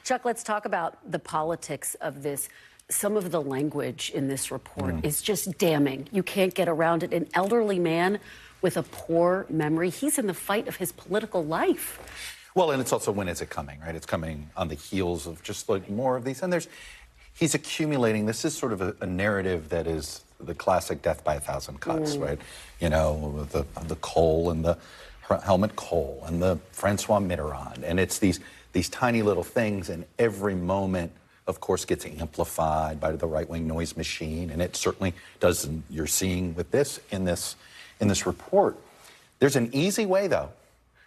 Chuck, let's talk about the politics of this. Some of the language in this report is just damning. You can't get around it. An elderly man with a poor memory. He's in the fight of his political life. Well, and it's also, when is it coming, right? It's coming on the heels of just like more of these. And he's accumulating. This is sort of a narrative that is the classic death by a thousand cuts, right? You know, the Kohl and the Helmut Kohl and the Francois Mitterrand. And it's these tiny little things, and every moment, of course, gets amplified by the right-wing noise machine, and it certainly does. And you're seeing with this in this report. There's an easy way, though,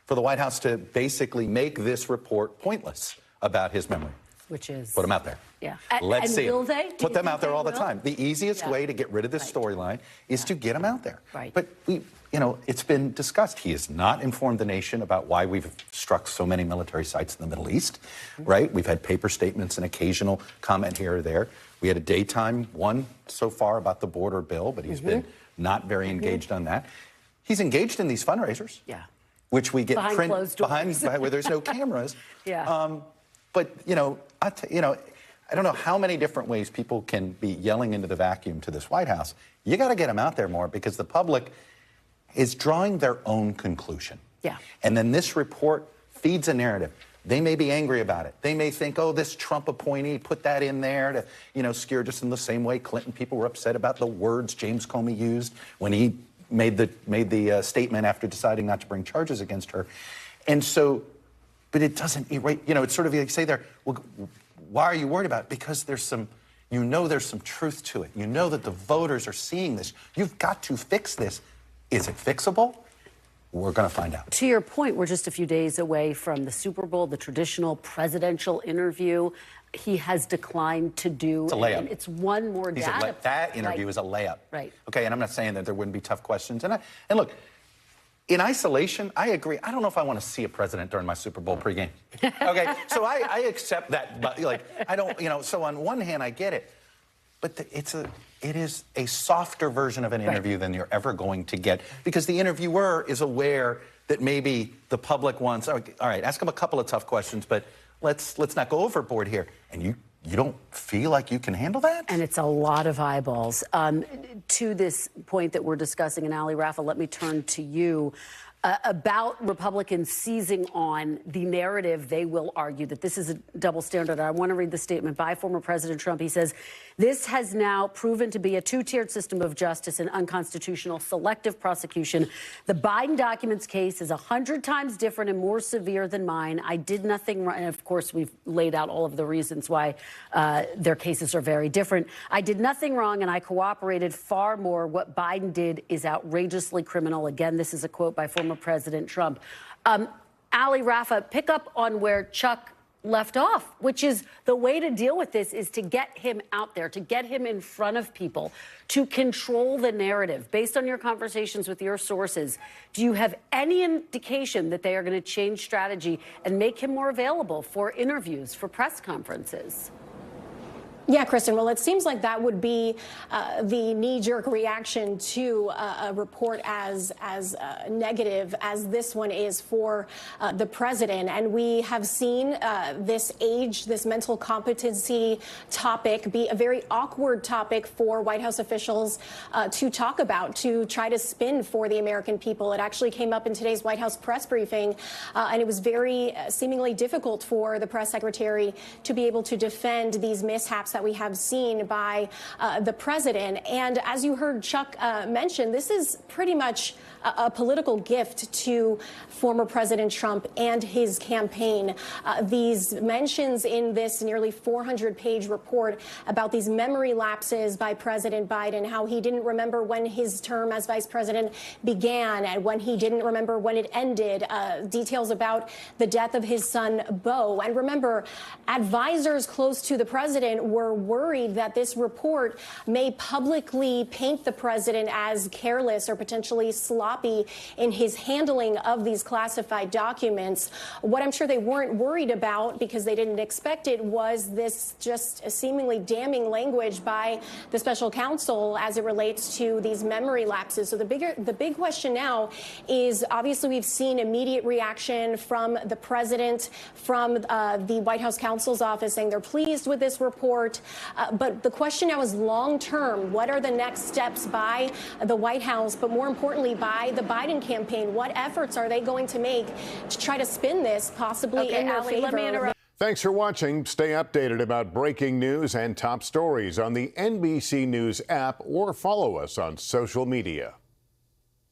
for the White House to basically make this report pointless about his memory. Which is? Put them out there. Yeah. Let's see. Will they? Put them out there all the time. The easiest way to get rid of this storyline is to get them out there. Right. But it's been discussed. He has not informed the nation about why we've struck so many military sites in the Middle East, right? We've had paper statements and occasional comment here or there. We had a daytime one so far about the border bill, but he's been not very engaged on that. He's engaged in these fundraisers, which we get behind closed doors. where there's no cameras. But I don't know how many different ways people can be yelling into the vacuum to this White House. You got to get them out there more, because the public is drawing their own conclusion. And then this report feeds a narrative. They may be angry about it. They may think, oh, this Trump appointee put that in there to, scare, just in the same way Clinton people were upset about the words James Comey used when he made the statement after deciding not to bring charges against her. And so, but it doesn't, it's sort of like say there, well, why are you worried about it? Because there's some truth to it. You know that the voters are seeing this. You've got to fix this. Is it fixable? We're going to find out. To your point, we're just a few days away from the Super Bowl, the traditional presidential interview. He has declined to do. It's a layup. And it's one more data. That interview is a layup. Right. Okay, and I'm not saying that there wouldn't be tough questions. And look, in isolation, I agree. I don't know if I want to see a president during my Super Bowl pregame. Okay, so I accept that. But I don't. So on one hand, I get it. But it is a softer version of an interview than you're ever going to get, because the interviewer is aware that maybe the public wants, all right, ask him a couple of tough questions, but let's not go overboard here. And you don't feel like you can handle that? And it's a lot of eyeballs. To this point that we're discussing, and Ali Rafa, let me turn to you. About Republicans seizing on the narrative. They will argue that this is a double standard. I want to read the statement by former President Trump. He says, this has now proven to be a two-tiered system of justice and unconstitutional selective prosecution. The Biden documents case is 100 times different and more severe than mine. I did nothing wrong. And of course, we've laid out all of the reasons why their cases are very different. I did nothing wrong, and I cooperated far more. What Biden did is outrageously criminal. Again, this is a quote by former President Trump. Ali Rafa, pick up on where Chuck left off, which is the way to deal with this is to get him out there, to get him in front of people, to control the narrative. Based on your conversations with your sources, do you have any indication that they are going to change strategy and make him more available for interviews, for press conferences? Yeah, Kristen, well, it seems like that would be the knee-jerk reaction to a report as negative as this one is for the president. And we have seen this mental competency topic be a very awkward topic for White House officials to talk about, to try to spin for the American people. It actually came up in today's White House press briefing, and it was very seemingly difficult for the press secretary to be able to defend these mishaps that we have seen by the president. And as you heard Chuck mention, this is pretty much a political gift to former President Trump and his campaign. These mentions in this nearly 400-page report about these memory lapses by President Biden, how he didn't remember when his term as vice president began and when he didn't remember when it ended, details about the death of his son, Beau. And remember, advisors close to the president were were worried that this report may publicly paint the president as careless or potentially sloppy in his handling of these classified documents. What I'm sure they weren't worried about, because they didn't expect it, was this just seemingly damning language by the special counsel as it relates to these memory lapses. So the big question now is, obviously we've seen immediate reaction from the president, from the White House counsel's office, saying they're pleased with this report. But the question now is long term. What are the next steps by the White House, but more importantly by the Biden campaign? What efforts are they going to make to try to spin this possibly in their favor? Let me interrupt. Thanks for watching. Stay updated about breaking news and top stories on the NBC News app or follow us on social media.